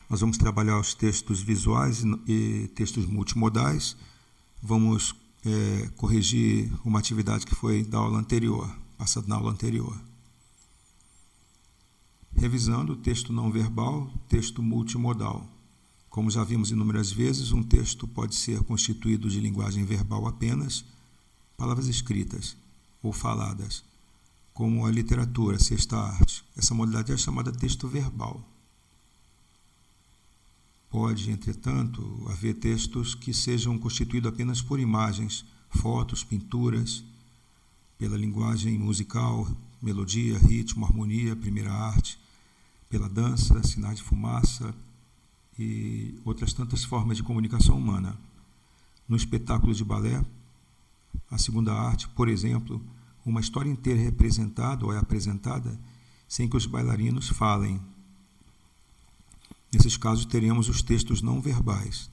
Nós vamos trabalhar os textos visuais e textos multimodais. Vamos corrigir uma atividade que foi da aula anterior, passada na aula anterior. Revisando o texto não verbal, texto multimodal. Como já vimos inúmeras vezes, um texto pode ser constituído de linguagem verbal apenas, palavras escritas ou faladas, como a literatura, sexta arte. Essa modalidade é chamada texto verbal. Pode, entretanto, haver textos que sejam constituídos apenas por imagens, fotos, pinturas, pela linguagem musical, melodia, ritmo, harmonia, primeira arte, pela dança, sinais de fumaça e outras tantas formas de comunicação humana. No espetáculo de balé, a segunda arte, por exemplo, uma história inteira é representada ou é apresentada sem que os bailarinos falem. Nesses casos, teremos os textos não verbais.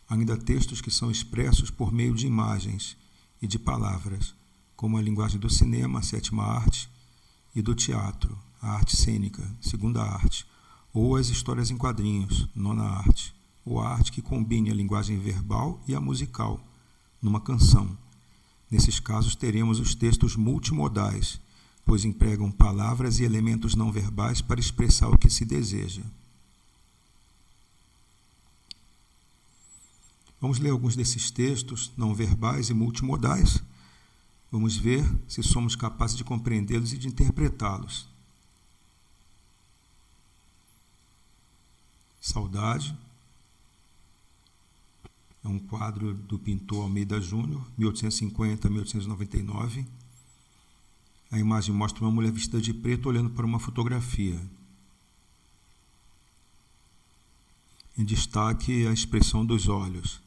Ainda textos que são expressos por meio de imagens e de palavras, como a linguagem do cinema, a sétima arte, e do teatro, a arte cênica, segunda arte, ou as histórias em quadrinhos, nona arte, ou a arte que combine a linguagem verbal e a musical, numa canção. Nesses casos, teremos os textos multimodais, pois empregam palavras e elementos não verbais para expressar o que se deseja. Vamos ler alguns desses textos não verbais e multimodais. Vamos ver se somos capazes de compreendê-los e de interpretá-los. Saudade é um quadro do pintor Almeida Júnior, 1850-1899. A imagem mostra uma mulher vestida de preto olhando para uma fotografia. Em destaque, a expressão dos olhos.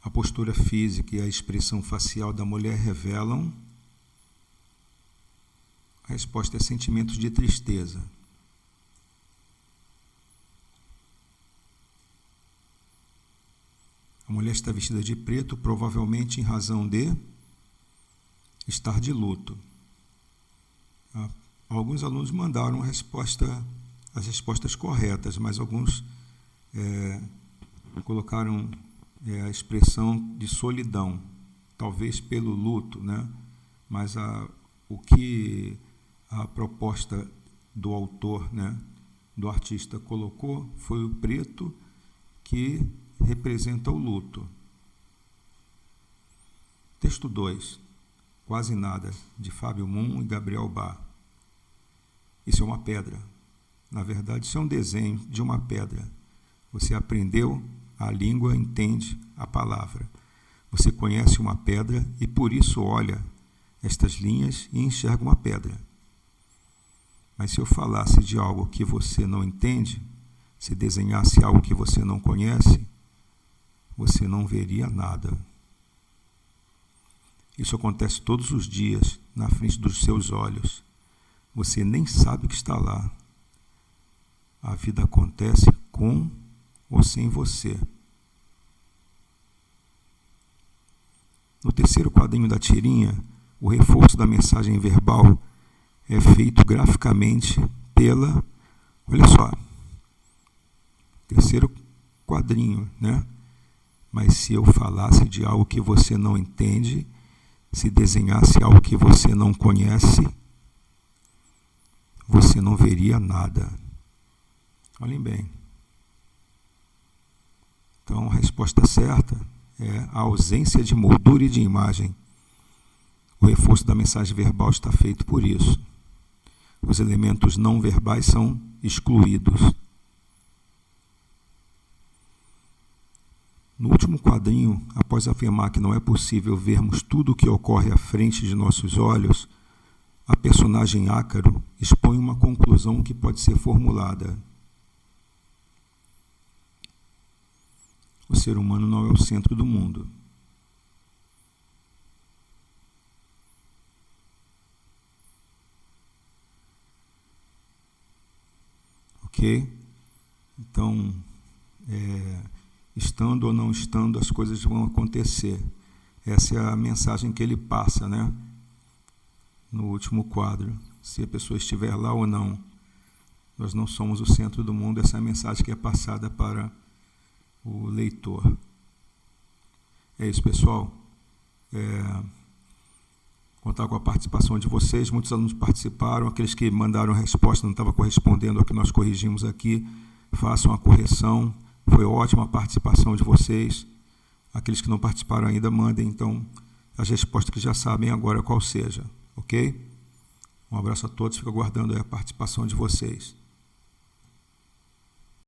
A postura física e a expressão facial da mulher revelam a resposta a sentimentos de tristeza. A mulher está vestida de preto, provavelmente em razão de estar de luto. Alguns alunos mandaram as respostas corretas, mas alguns colocaram a expressão de solidão, talvez pelo luto, né? Mas o que a proposta do autor, né, do artista, colocou foi o preto que representa o luto. Texto 2, Quase Nada, de Fábio Moon e Gabriel Bá. Isso é uma pedra. Na verdade, isso é um desenho de uma pedra. Você aprendeu a língua, entende a palavra. Você conhece uma pedra e por isso olha estas linhas e enxerga uma pedra. Mas se eu falasse de algo que você não entende, se desenhasse algo que você não conhece, você não veria nada. Isso acontece todos os dias, na frente dos seus olhos. Você nem sabe o que está lá. A vida acontece com ou sem você. No terceiro quadrinho da tirinha, o reforço da mensagem verbal é feito graficamente pela... Olha só. Terceiro quadrinho, né? Mas se eu falasse de algo que você não entende, se desenhasse algo que você não conhece, você não veria nada. Olhem bem. Então, a resposta certa é a ausência de moldura e de imagem. O reforço da mensagem verbal está feito por isso. Os elementos não verbais são excluídos. No último quadrinho, após afirmar que não é possível vermos tudo o que ocorre à frente de nossos olhos, a personagem Ácaro expõe uma conclusão que pode ser formulada. O ser humano não é o centro do mundo. Ok? Então, estando ou não estando, as coisas vão acontecer. Essa é a mensagem que ele passa, né? no último quadro, se a pessoa estiver lá ou não. Nós não somos o centro do mundo, essa é a mensagem que é passada para o leitor. É isso, pessoal. Contar com a participação de vocês, muitos alunos participaram, aqueles que mandaram resposta não estavam correspondendo ao que nós corrigimos aqui, façam a correção, foi ótima a participação de vocês, aqueles que não participaram ainda, mandem, então, as respostas que já sabem agora qual seja, ok? Um abraço a todos, fico aguardando a participação de vocês.